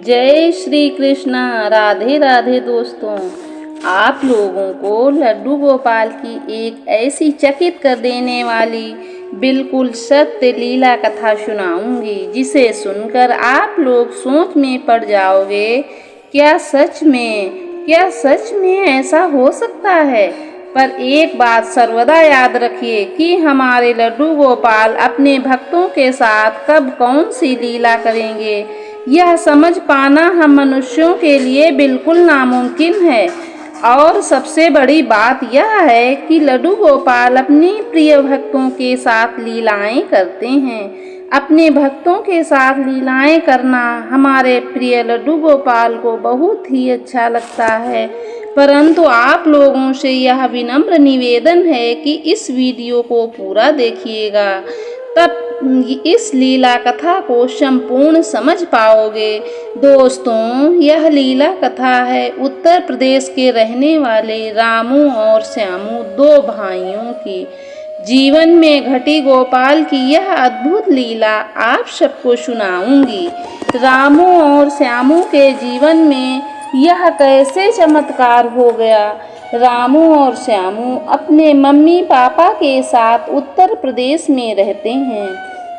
जय श्री कृष्णा। राधे राधे दोस्तों, आप लोगों को लड्डू गोपाल की एक ऐसी चकित कर देने वाली बिल्कुल सत्य लीला कथा सुनाऊंगी, जिसे सुनकर आप लोग सोच में पड़ जाओगे। क्या सच में ऐसा हो सकता है? पर एक बात सर्वदा याद रखिए कि हमारे लड्डू गोपाल अपने भक्तों के साथ कब कौन सी लीला करेंगे, यह समझ पाना हम मनुष्यों के लिए बिल्कुल नामुमकिन है। और सबसे बड़ी बात यह है कि लड्डू गोपाल अपने प्रिय भक्तों के साथ लीलाएं करते हैं। अपने भक्तों के साथ लीलाएं करना हमारे प्रिय लड्डू गोपाल को बहुत ही अच्छा लगता है। परंतु आप लोगों से यह विनम्र निवेदन है कि इस वीडियो को पूरा देखिएगा, तब इस लीला कथा को संपूर्ण समझ पाओगे। दोस्तों, यह लीला कथा है उत्तर प्रदेश के रहने वाले रामू और श्यामू, दो भाइयों की जीवन में घटी गोपाल की यह अद्भुत लीला आप सबको सुनाऊंगी। रामू और श्यामू के जीवन में यह कैसे चमत्कार हो गया। रामू और श्यामू अपने मम्मी पापा के साथ उत्तर प्रदेश में रहते हैं।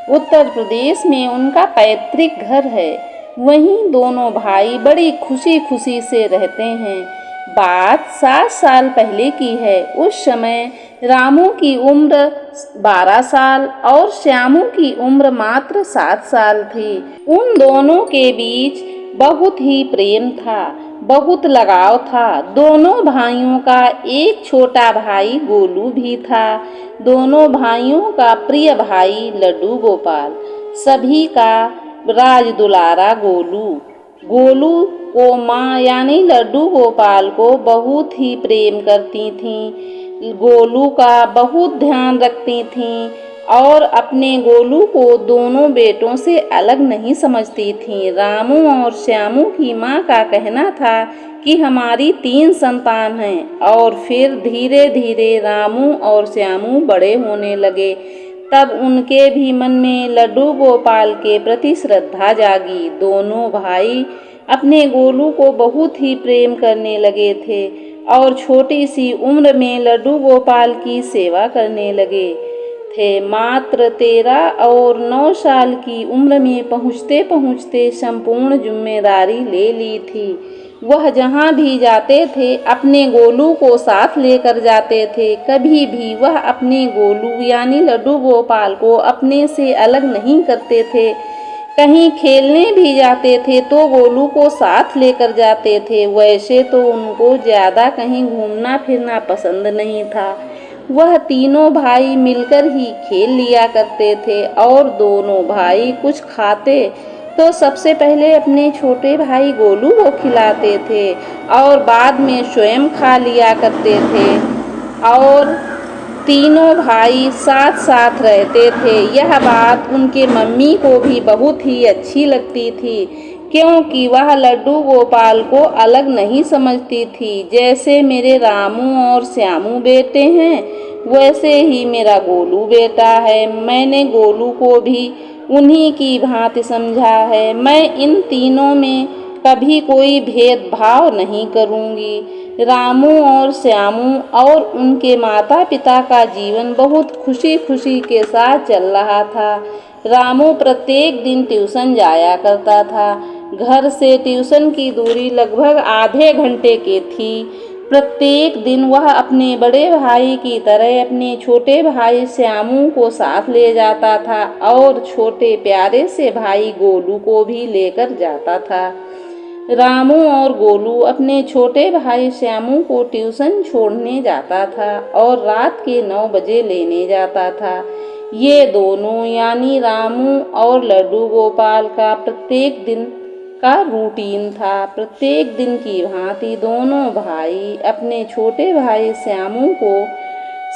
उत्तर प्रदेश में उनका पैतृक घर है। वहीं दोनों भाई बड़ी खुशी खुशी से रहते हैं। बात 7 साल पहले की है। उस समय रामू की उम्र 12 साल और श्यामू की उम्र मात्र 7 साल थी। उन दोनों के बीच बहुत ही प्रेम था, बहुत लगाव था। दोनों भाइयों का एक छोटा भाई गोलू भी था। दोनों भाइयों का प्रिय भाई लड्डू गोपाल, सभी का राज दुलारा गोलू। गोलू को माँ यानी लड्डू गोपाल को बहुत ही प्रेम करती थीं। गोलू का बहुत ध्यान रखती थीं और अपने गोलू को दोनों बेटों से अलग नहीं समझती थीं। रामू और श्यामू की माँ का कहना था कि हमारी 3 संतान हैं। और फिर धीरे धीरे रामू और श्यामू बड़े होने लगे। तब उनके भी मन में लड्डू गोपाल के प्रति श्रद्धा जागी। दोनों भाई अपने गोलू को बहुत ही प्रेम करने लगे थे और छोटी सी उम्र में लड्डू गोपाल की सेवा करने लगे थे। मात्र 13 और 9 साल की उम्र में पहुँचते पहुँचते संपूर्ण जिम्मेदारी ले ली थी। वह जहाँ भी जाते थे अपने गोलू को साथ लेकर जाते थे। कभी भी वह अपने गोलू यानी लड्डू गोपाल को अपने से अलग नहीं करते थे। कहीं खेलने भी जाते थे तो गोलू को साथ लेकर जाते थे। वैसे तो उनको ज़्यादा कहीं घूमना फिरना पसंद नहीं था। वह तीनों भाई मिलकर ही खेल लिया करते थे और दोनों भाई कुछ खाते तो सबसे पहले अपने छोटे भाई गोलू को खिलाते थे और बाद में स्वयं खा लिया करते थे। और तीनों भाई साथ साथ रहते थे। यह बात उनके मम्मी को भी बहुत ही अच्छी लगती थी, क्योंकि वह लड्डू गोपाल को अलग नहीं समझती थी। जैसे मेरे रामू और श्यामू बेटे हैं, वैसे ही मेरा गोलू बेटा है। मैंने गोलू को भी उन्हीं की भांति समझा है। मैं इन तीनों में कभी कोई भेदभाव नहीं करूंगी। रामू और श्यामू और उनके माता पिता का जीवन बहुत खुशी खुशी के साथ चल रहा था। रामू प्रत्येक दिन ट्यूशन जाया करता था। घर से ट्यूशन की दूरी लगभग आधे घंटे की थी। प्रत्येक दिन वह अपने बड़े भाई की तरह अपने छोटे भाई श्यामू को साथ ले जाता था और छोटे प्यारे से भाई गोलू को भी लेकर जाता था। रामू और गोलू अपने छोटे भाई श्यामू को ट्यूशन छोड़ने जाता था और रात के 9 बजे लेने जाता था। ये दोनों यानी रामू और लड्डू गोपाल का प्रत्येक दिन का रूटीन था। प्रत्येक दिन की भांति दोनों भाई अपने छोटे भाई श्यामू को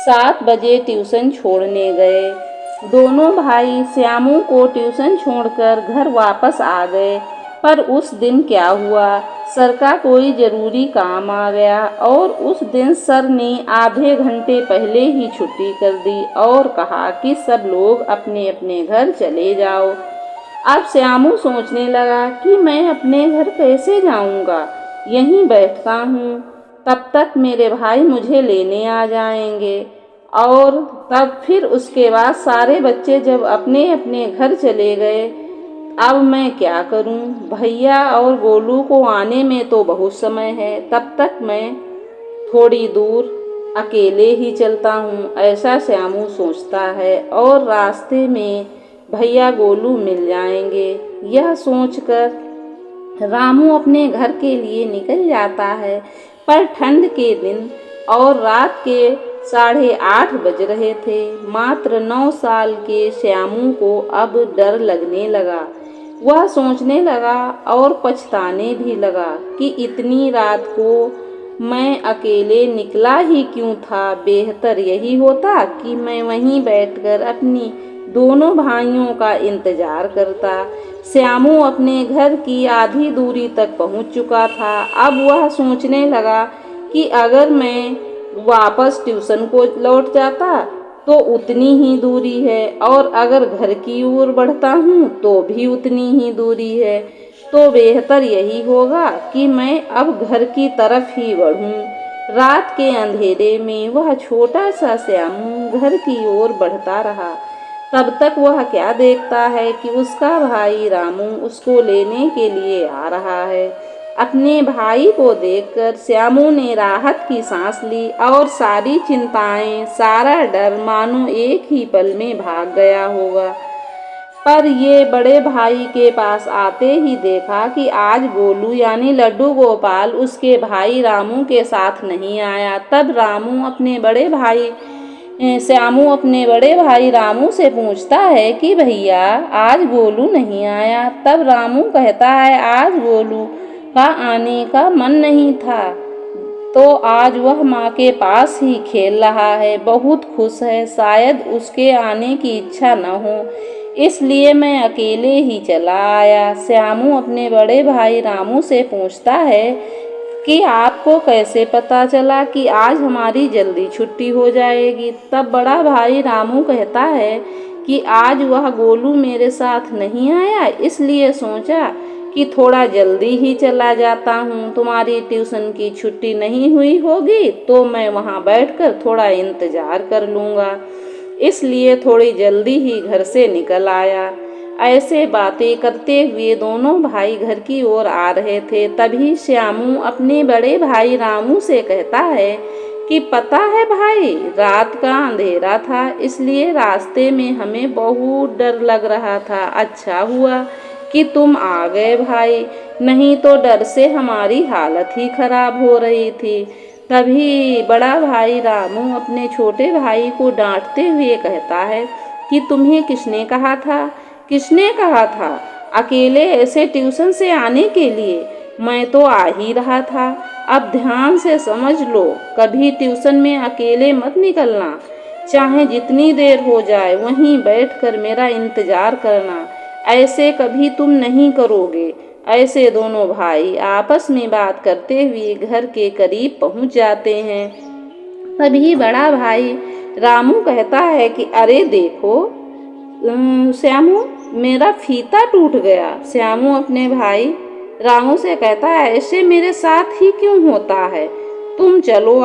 7 बजे ट्यूशन छोड़ने गए। दोनों भाई श्यामू को ट्यूशन छोड़कर घर वापस आ गए। पर उस दिन क्या हुआ, सर का कोई ज़रूरी काम आ गया और उस दिन सर ने आधे घंटे पहले ही छुट्टी कर दी और कहा कि सब लोग अपने अपने घर चले जाओ। अब श्यामू सोचने लगा कि मैं अपने घर कैसे जाऊंगा, यहीं बैठता हूँ, तब तक मेरे भाई मुझे लेने आ जाएंगे। और तब फिर उसके बाद सारे बच्चे जब अपने अपने घर चले गए, अब मैं क्या करूं? भैया और गोलू को आने में तो बहुत समय है, तब तक मैं थोड़ी दूर अकेले ही चलता हूँ, ऐसा श्यामू सोचता है। और रास्ते में भैया गोलू मिल जाएंगे, यह सोचकर रामू अपने घर के लिए निकल जाता है। पर ठंड के दिन और रात के 8:30 बज रहे थे। मात्र 9 साल के श्यामू को अब डर लगने लगा। वह सोचने लगा और पछताने भी लगा कि इतनी रात को मैं अकेले निकला ही क्यों था। बेहतर यही होता कि मैं वहीं बैठकर अपनी दोनों भाइयों का इंतजार करता। श्यामू अपने घर की आधी दूरी तक पहुंच चुका था। अब वह सोचने लगा कि अगर मैं वापस ट्यूशन को लौट जाता तो उतनी ही दूरी है, और अगर घर की ओर बढ़ता हूँ तो भी उतनी ही दूरी है। तो बेहतर यही होगा कि मैं अब घर की तरफ ही बढ़ूं। रात के अंधेरे में वह छोटा सा श्यामू घर की ओर बढ़ता रहा। तब तक वह क्या देखता है कि उसका भाई रामू उसको लेने के लिए आ रहा है। अपने भाई को देखकर श्यामू ने राहत की सांस ली और सारी चिंताएं, सारा डर मानो एक ही पल में भाग गया होगा। पर ये बड़े भाई के पास आते ही देखा कि आज गोलू यानी लड्डू गोपाल उसके भाई रामू के साथ नहीं आया। तब श्यामू अपने बड़े भाई रामू से पूछता है कि भैया आज गोलू नहीं आया। तब रामू कहता है आज गोलू का आने का मन नहीं था, तो आज वह माँ के पास ही खेल रहा है, बहुत खुश है। शायद उसके आने की इच्छा न हो, इसलिए मैं अकेले ही चला आया। श्यामू अपने बड़े भाई रामू से पूछता है कि आपको कैसे पता चला कि आज हमारी जल्दी छुट्टी हो जाएगी। तब बड़ा भाई रामू कहता है कि आज वह गोलू मेरे साथ नहीं आया, इसलिए सोचा कि थोड़ा जल्दी ही चला जाता हूँ। तुम्हारी ट्यूशन की छुट्टी नहीं हुई होगी तो मैं वहाँ बैठकर थोड़ा इंतजार कर लूँगा, इसलिए थोड़ी जल्दी ही घर से निकल आया। ऐसे बातें करते हुए दोनों भाई घर की ओर आ रहे थे। तभी श्यामू अपने बड़े भाई रामू से कहता है कि पता है भाई, रात का अंधेरा था, इसलिए रास्ते में हमें बहुत डर लग रहा था। अच्छा हुआ कि तुम आ गए भाई, नहीं तो डर से हमारी हालत ही खराब हो रही थी। तभी बड़ा भाई रामू अपने छोटे भाई को डांटते हुए कहता है कि तुम्हें किसने कहा था, किसने कहा था अकेले ऐसे ट्यूशन से आने के लिए? मैं तो आ ही रहा था। अब ध्यान से समझ लो, कभी ट्यूशन में अकेले मत निकलना, चाहे जितनी देर हो जाए वहीं बैठकर मेरा इंतजार करना। ऐसे कभी तुम नहीं करोगे। ऐसे दोनों भाई आपस में बात करते हुए घर के करीब पहुंच जाते हैं। तभी बड़ा भाई रामू कहता है कि अरे देखो श्यामू, मेरा फीता टूट गया। श्यामू अपने भाई रामू से कहता है ऐसे मेरे साथ ही क्यों होता है, तुम चलो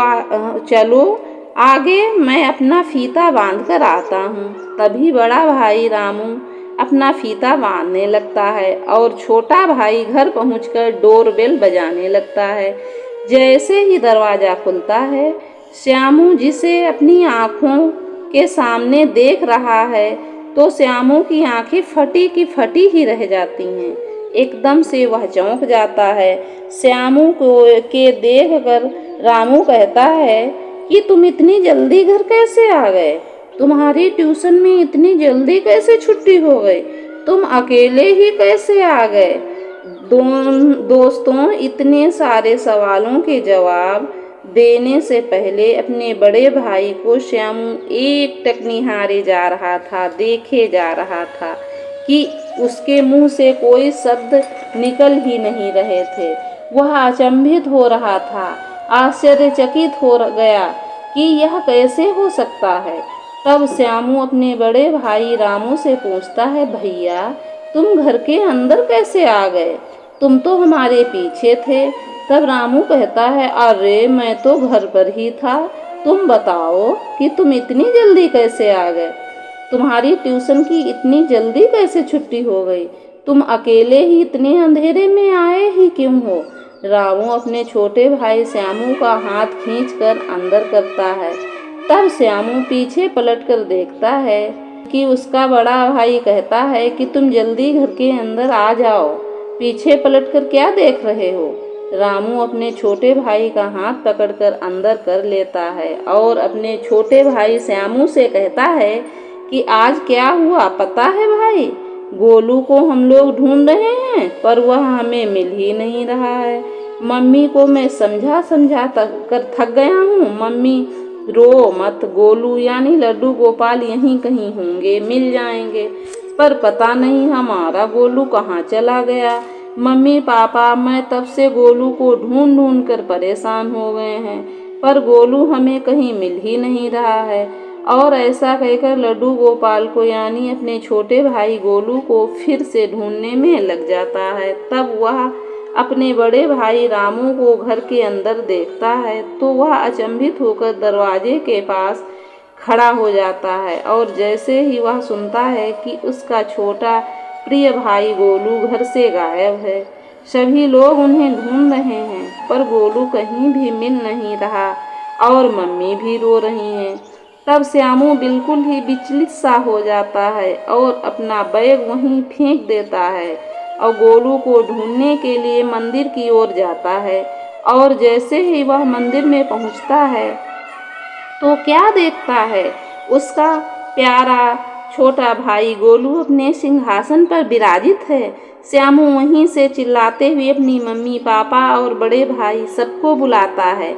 आगे, मैं अपना फीता बांध कर आता हूँ। तभी बड़ा भाई रामू अपना फीता बांधने लगता है और छोटा भाई घर पहुंचकर डोरबेल बजाने लगता है। जैसे ही दरवाज़ा खुलता है, श्यामू जिसे अपनी आँखों के सामने देख रहा है तो श्यामू की आंखें फटी की फटी ही रह जाती हैं। एकदम से वह चौंक जाता है। श्यामू के देखकर रामू कहता है कि तुम इतनी जल्दी घर कैसे आ गए? तुम्हारी ट्यूशन में इतनी जल्दी कैसे छुट्टी हो गई? तुम अकेले ही कैसे आ गए? दोस्तों, इतने सारे सवालों के जवाब देने से पहले अपने बड़े भाई को श्यामू एकटक निहारे जा रहा था, देखे जा रहा था कि उसके मुंह से कोई शब्द निकल ही नहीं रहे थे। वह अचंभित हो रहा था, आश्चर्यचकित हो गया कि यह कैसे हो सकता है। तब श्यामू अपने बड़े भाई रामू से पूछता है भैया, तुम घर के अंदर कैसे आ गए? तुम तो हमारे पीछे थे। तब रामू कहता है, अरे मैं तो घर पर ही था। तुम बताओ कि तुम इतनी जल्दी कैसे आ गए? तुम्हारी ट्यूशन की इतनी जल्दी कैसे छुट्टी हो गई? तुम अकेले ही इतने अंधेरे में आए ही क्यों हो? रामू अपने छोटे भाई श्यामू का हाथ खींचकर अंदर करता है। तब श्यामू पीछे पलटकर देखता है कि उसका बड़ा भाई कहता है कि तुम जल्दी घर के अंदर आ जाओ, पीछे पलटकर क्या देख रहे हो? रामू अपने छोटे भाई का हाथ पकड़कर अंदर कर लेता है और अपने छोटे भाई श्यामू से कहता है कि आज क्या हुआ पता है भाई? गोलू को हम लोग ढूंढ रहे हैं पर वह हमें मिल ही नहीं रहा है। मम्मी को मैं समझा समझा कर थक गया हूँ। मम्मी रो मत, गोलू यानी लड्डू गोपाल यहीं कहीं होंगे, मिल जाएंगे। पर पता नहीं हमारा गोलू कहाँ चला गया। मम्मी पापा मैं तब से गोलू को ढूंढ ढूंढ कर परेशान हो गए हैं, पर गोलू हमें कहीं मिल ही नहीं रहा है। और ऐसा कहकर लड्डू गोपाल को यानी अपने छोटे भाई गोलू को फिर से ढूंढने में लग जाता है। तब वह अपने बड़े भाई रामू को घर के अंदर देखता है तो वह अचंभित होकर दरवाजे के पास खड़ा हो जाता है। और जैसे ही वह सुनता है कि उसका छोटा प्रिय भाई गोलू घर से गायब है, सभी लोग उन्हें ढूंढ रहे हैं पर गोलू कहीं भी मिल नहीं रहा और मम्मी भी रो रही हैं। तब श्यामू बिल्कुल ही विचलित सा हो जाता है और अपना बैग वहीं फेंक देता है और गोलू को ढूंढने के लिए मंदिर की ओर जाता है। और जैसे ही वह मंदिर में पहुंचता है तो क्या देखता है, उसका प्यारा छोटा भाई गोलू अपने सिंहासन पर विराजित है। श्यामू वहीं से चिल्लाते हुए अपनी मम्मी पापा और बड़े भाई सबको बुलाता है।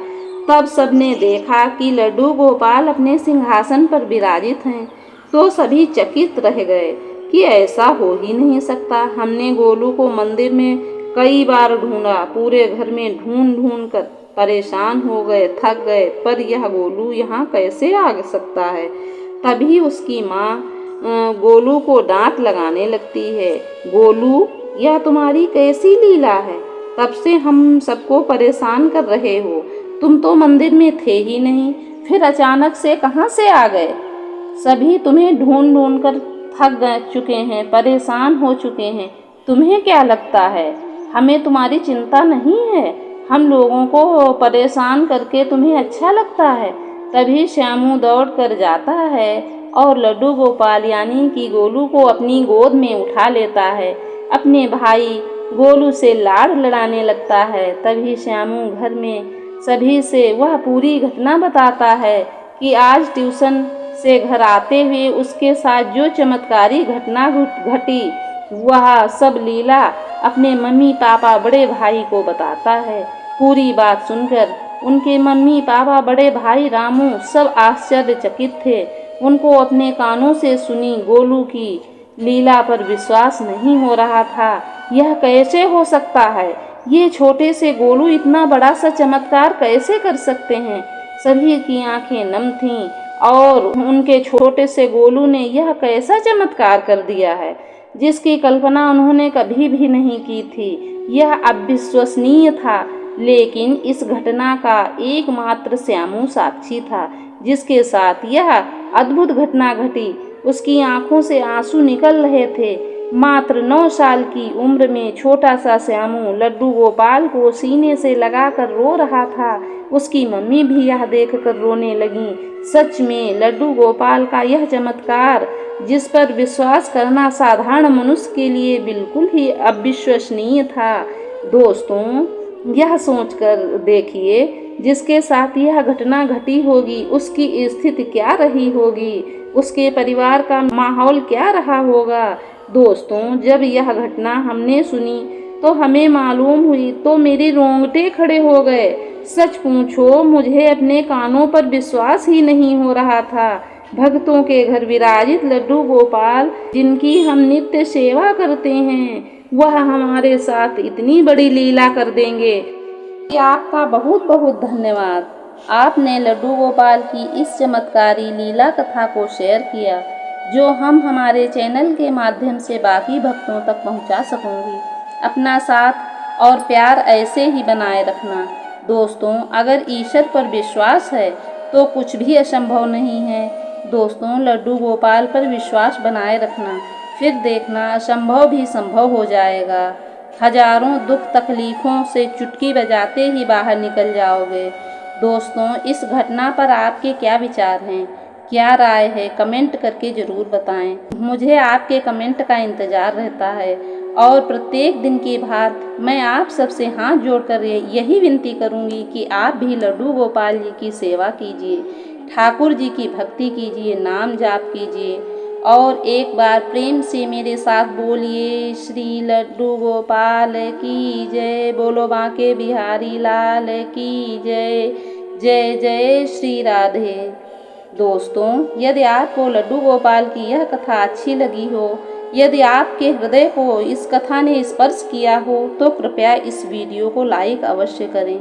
तब सबने देखा कि लड्डू गोपाल अपने सिंहासन पर विराजित हैं तो सभी चकित रह गए कि ऐसा हो ही नहीं सकता। हमने गोलू को मंदिर में कई बार ढूंढा, पूरे घर में ढूंढ ढूंढ कर परेशान हो गए, थक गए, पर यह गोलू यहाँ कैसे आ सकता है? तभी उसकी माँ गोलू को डांट लगाने लगती है, गोलू यह तुम्हारी कैसी लीला है? तब से हम सबको परेशान कर रहे हो, तुम तो मंदिर में थे ही नहीं, फिर अचानक से कहाँ से आ गए? सभी तुम्हें ढूंढ ढूंढ कर थक चुके हैं, परेशान हो चुके हैं। तुम्हें क्या लगता है हमें तुम्हारी चिंता नहीं है? हम लोगों को परेशान करके तुम्हें अच्छा लगता है? तभी श्यामू दौड़ कर जाता है और लड्डू गोपाल यानी कि गोलू को अपनी गोद में उठा लेता है, अपने भाई गोलू से लाड लड़ाने लगता है। तभी श्यामू घर में सभी से वह पूरी घटना बताता है कि आज ट्यूशन से घर आते हुए उसके साथ जो चमत्कारी घटना घटी वह सब लीला अपने मम्मी पापा बड़े भाई को बताता है। पूरी बात सुनकर उनके मम्मी पापा बड़े भाई रामू सब आश्चर्यचकित थे। उनको अपने कानों से सुनी गोलू की लीला पर विश्वास नहीं हो रहा था। यह कैसे हो सकता है? ये छोटे से गोलू इतना बड़ा सा चमत्कार कैसे कर सकते हैं? सभी की आंखें नम थीं और उनके छोटे से गोलू ने यह कैसा चमत्कार कर दिया है जिसकी कल्पना उन्होंने कभी भी नहीं की थी। यह अविश्वसनीय था, लेकिन इस घटना का एकमात्र श्यामू साक्षी था जिसके साथ यह अद्भुत घटना घटी। उसकी आंखों से आंसू निकल रहे थे। मात्र 9 साल की उम्र में छोटा सा श्यामू लड्डू गोपाल को सीने से लगाकर रो रहा था। उसकी मम्मी भी यह देखकर रोने लगी। सच में लड्डू गोपाल का यह चमत्कार जिस पर विश्वास करना साधारण मनुष्य के लिए बिल्कुल ही अविश्वसनीय था। दोस्तों, यह सोचकर देखिए जिसके साथ यह घटना घटी होगी उसकी स्थिति क्या रही होगी, उसके परिवार का माहौल क्या रहा होगा। दोस्तों, जब यह घटना हमने सुनी तो हमें मालूम हुई तो मेरे रोंगटे खड़े हो गए। सच पूछो मुझे अपने कानों पर विश्वास ही नहीं हो रहा था। भक्तों के घर विराजित लड्डू गोपाल जिनकी हम नित्य सेवा करते हैं वह हमारे साथ इतनी बड़ी लीला कर देंगे। आपका बहुत बहुत धन्यवाद। आपने लड्डू गोपाल की इस चमत्कारी लीला कथा को शेयर किया। जो हम हमारे चैनल के माध्यम से बाकी भक्तों तक पहुंचा सकूंगी। अपना साथ और प्यार ऐसे ही बनाए रखना। दोस्तों, अगर ईश्वर पर विश्वास है तो कुछ भी असंभव नहीं है। दोस्तों, लड्डू गोपाल पर विश्वास बनाए रखना, फिर देखना असंभव भी संभव हो जाएगा। हजारों दुख तकलीफ़ों से चुटकी बजाते ही बाहर निकल जाओगे। दोस्तों, इस घटना पर आपके क्या विचार हैं, क्या राय है, कमेंट करके ज़रूर बताएं। मुझे आपके कमेंट का इंतज़ार रहता है और प्रत्येक दिन की बात मैं आप सबसे हाथ जोड़कर यही विनती करूंगी कि आप भी लड्डू गोपाल जी की सेवा कीजिए, ठाकुर जी की भक्ति कीजिए, नाम जाप कीजिए और एक बार प्रेम से मेरे साथ बोलिए, श्री लड्डू गोपाल की जय। बोलो बांके बिहारी लाल की जय। जय जय श्री राधे। दोस्तों, यदि आपको लड्डू गोपाल की यह कथा अच्छी लगी हो, यदि आपके हृदय को इस कथा ने स्पर्श किया हो, तो कृपया इस वीडियो को लाइक अवश्य करें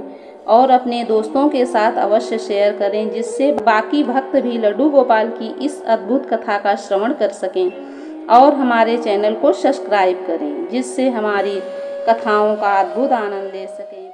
और अपने दोस्तों के साथ अवश्य शेयर करें, जिससे बाकी भक्त भी लड्डू गोपाल की इस अद्भुत कथा का श्रवण कर सकें और हमारे चैनल को सब्सक्राइब करें, जिससे हमारी कथाओं का अद्भुत आनंद ले सकें।